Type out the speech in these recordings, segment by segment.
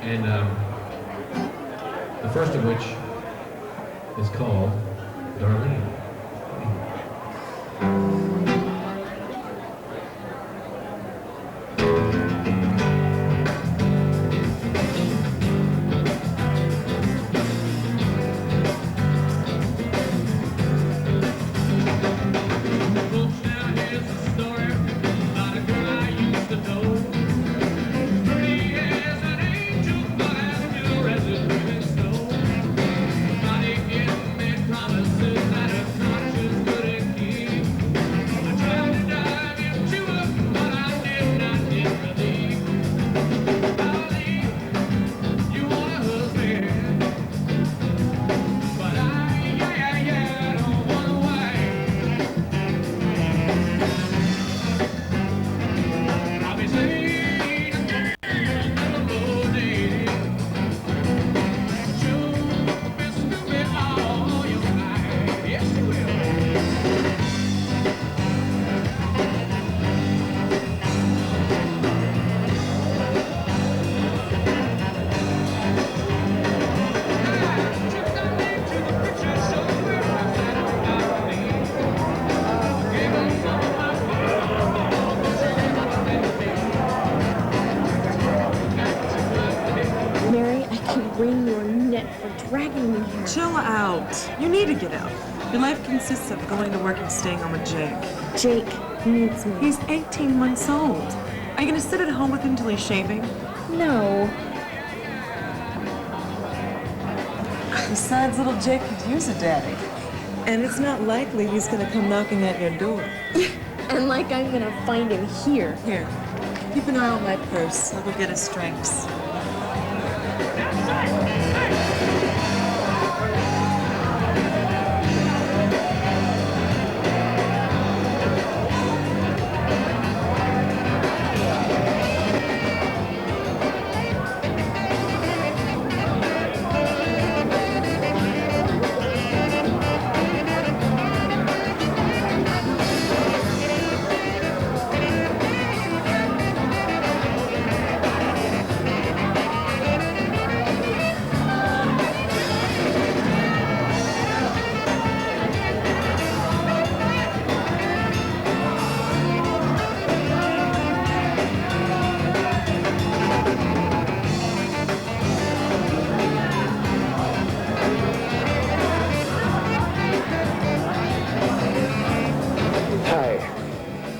And the first of which is called Darlene. Dragging me here. Chill out. You need to get out. Your life consists of going to work and staying home with Jake. Jake needs me. He's 18 months old. Are you going to sit at home with him till he's shaving? No. Besides, little Jake could use a daddy. And it's not likely he's going to come knocking at your door. And like I'm going to find him here. Here. Keep an eye on my purse. I'll go get his strengths.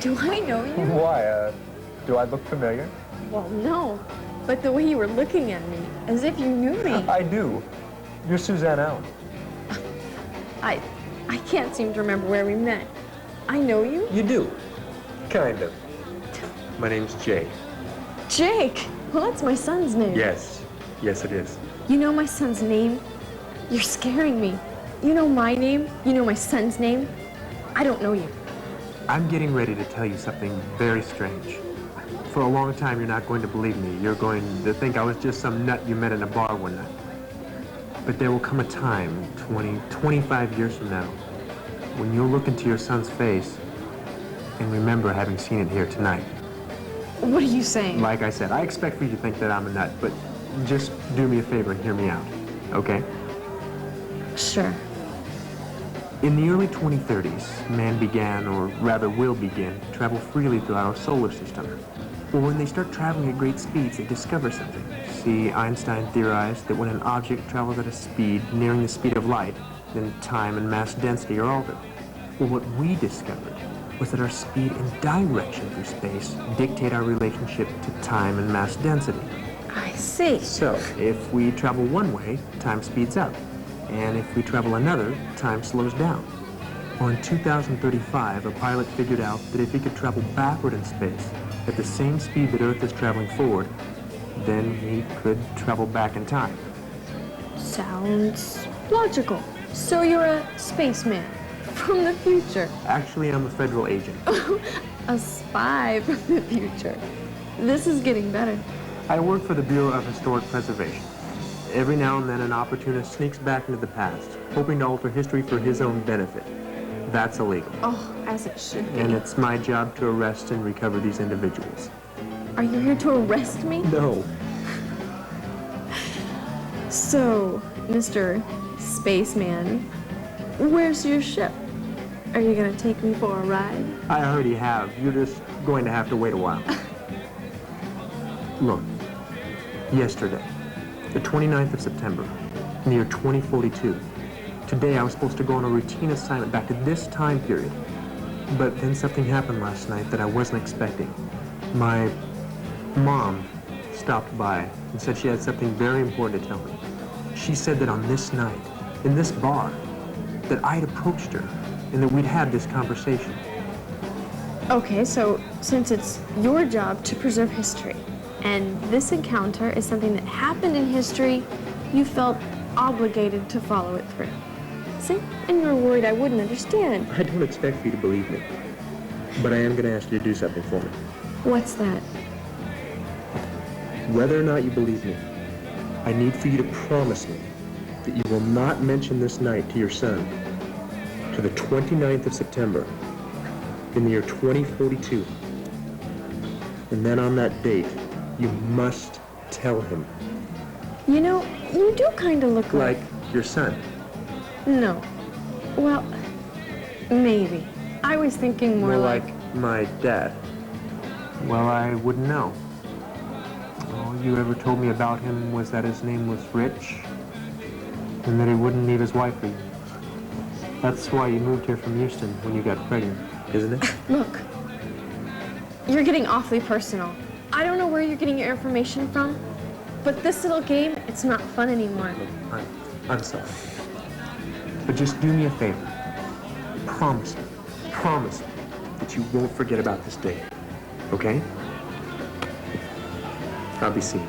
Do I know you? Why, do I look familiar? Well, no. But the way you were looking at me, as if you knew me. I do. You're Suzanne Allen. I can't seem to remember where we met. I know you? You do. Kind of. My name's Jake. Jake? Well, that's my son's name. Yes. Yes, it is. You know my son's name? You're scaring me. You know my name? You know my son's name? I don't know you. I'm getting ready to tell you something very strange. For a long time, you're not going to believe me. You're going to think I was just some nut you met in a bar one night. But there will come a time, 20, 25 years from now, when you'll look into your son's face and remember having seen it here tonight. What are you saying? Like I said, I expect for you to think that I'm a nut, but just do me a favor and hear me out, okay? Sure. In the early 2030s, man began, or rather will begin, to travel freely throughout our solar system. Well, when they start traveling at great speeds, they discover something. See, Einstein theorized that when an object travels at a speed nearing the speed of light, then time and mass density are altered. Well, what we discovered was that our speed and direction through space dictate our relationship to time and mass density. I see. So, if we travel one way, time speeds up. And if we travel another, time slows down. Well, in 2035, a pilot figured out that if he could travel backward in space at the same speed that Earth is traveling forward, then he could travel back in time. Sounds logical. So you're a spaceman from the future. Actually, I'm a federal agent. A spy from the future. This is getting better. I work for the Bureau of Historic Preservation. Every now and then, an opportunist sneaks back into the past, hoping to alter history for his own benefit. That's illegal. Oh, as it should be. And it's my job to arrest and recover these individuals. Are you here to arrest me? No. So, Mr. Spaceman, where's your ship? Are you gonna take me for a ride? I already have. You're just going to have to wait a while. Look, yesterday, the 29th of September, in the year 2042, today I was supposed to go on a routine assignment back to this time period. But then something happened last night that I wasn't expecting. My mom stopped by and said she had something very important to tell me. She said that on this night, in this bar, that I'd approached her and that we'd had this conversation. Okay, so since it's your job to preserve history, and this encounter is something that happened in history, you felt obligated to follow it through. See? And you were worried I wouldn't understand. I don't expect for you to believe me, but I am going to ask you to do something for me. What's that? Whether or not you believe me, I need for you to promise me that you will not mention this night to your son to the 29th of September in the year 2042. And then on that date, you must tell him. You know, you do kind of look Like your son. No. Well, maybe. I was thinking more like... my dad. Well, I wouldn't know. All you ever told me about him was that his name was Rich, and that he wouldn't leave his wife for you. That's why you moved here from Houston when you got pregnant, isn't it? Look, you're getting awfully personal. I don't know where you're getting your information from, but this little game, it's not fun anymore. I'm sorry. But just do me a favor. Promise me that you won't forget about this day, okay? I'll be seeing you.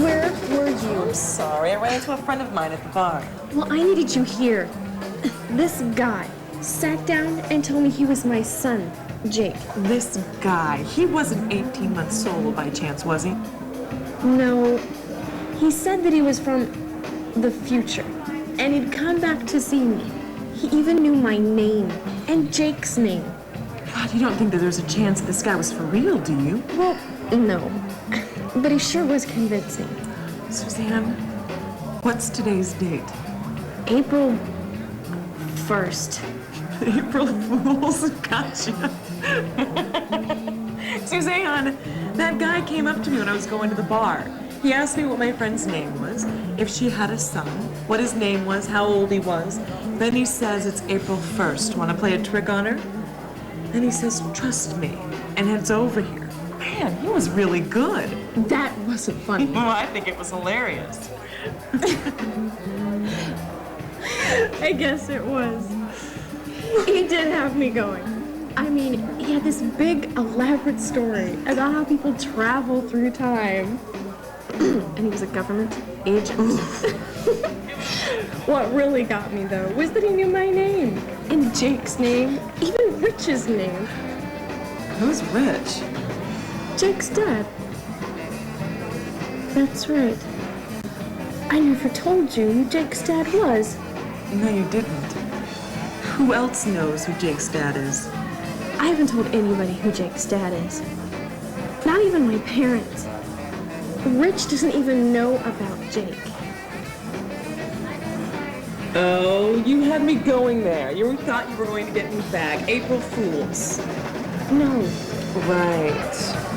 Where were you? Sorry, I ran into a friend of mine at the bar. Well, I needed you here. This guy sat down and told me he was my son, Jake. This guy, he wasn't 18 months old by chance, was he? No, he said that he was from the future, and he'd come back to see me. He even knew my name and Jake's name. God, you don't think that there's a chance this guy was for real, do you? Well, no, but he sure was convincing. Suzanne, what's today's date? April 1st. April Fools, gotcha. Suzanne, that guy came up to me when I was going to the bar. He asked me what my friend's name was, if she had a son, what his name was, how old he was. Then he says it's April 1st. Want to play a trick on her? Then he says, trust me, and heads over here. Man, he was really good. That wasn't funny. Well, I think it was hilarious. I guess it was. He did have me going. I mean, he had this big, elaborate story about how people travel through time. And he was a government agent. What really got me, though, was that he knew my name, and Jake's name, even Rich's name. Who's Rich? Jake's dad. That's right. I never told you who Jake's dad was. No, you didn't. Who else knows who Jake's dad is? I haven't told anybody who Jake's dad is. Not even my parents. Rich doesn't even know about Jake. Oh, you had me going there. You thought you were going to get me back. April Fools. No. Right.